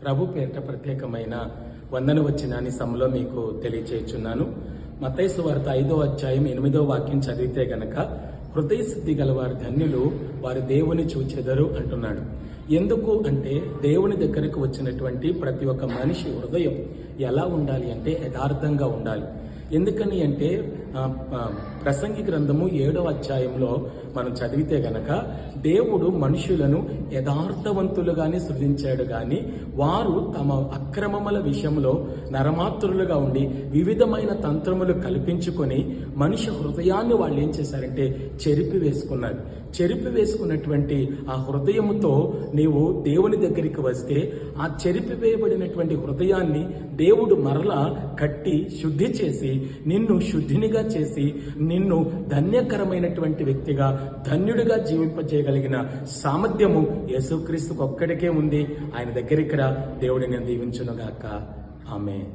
ప్రభు పేరిట ప్రత్యేకమైన వందన వచనాన్ని సమలో మీకు తెలియచేయుచున్నాను. మత్తయి సువార్త 5వ అధ్యాయం 8వ వాక్యం చదివితే గనక, హృదయ శుద్ధి గలవారు ధన్యులు, వారు దేవుని చూచెదరు అంటున్నాడు. ఎందుకు అంటే, దేవుని దగ్గరకు వచ్చినటువంటి ప్రతి ఒక్క మనిషి హృదయం ఎలా ఉండాలి అంటే యథార్థంగా ఉండాలి. ఎందుకని అంటే ప్రసంగి గ్రంథము 7వ అధ్యాయంలో మనం చదివితే గనక, దేవుడు మనుషులను యథార్థవంతులుగానే సృజించాడు గాని వారు తమ అక్రమముల విషయంలో నరమాత్రులుగా ఉండి వివిధమైన తంత్రములు కల్పించుకొని మనిషి హృదయాన్ని వాళ్ళు ఏం చేశారంటే చెరిపి వేసుకున్నారు. చెరిపి వేసుకున్నటువంటి ఆ హృదయముతో నీవు దేవుని దగ్గరికి వస్తే, ఆ చెరిపి వేయబడినటువంటి హృదయాన్ని దేవుడు మరలా కట్టి శుద్ధి చేసి నిన్ను శుద్ధినిగా చేసి నిన్ను ధన్యకరమైనటువంటి వ్యక్తిగా, ధన్యుడిగా జీవింపజేయగలిగిన సామర్థ్యము యేసుక్రీస్తుకు ఒక్కడికే ఉంది. ఆయన దగ్గరికి రా, దేవుడిని దీవించునుగాక. ఆమేన్.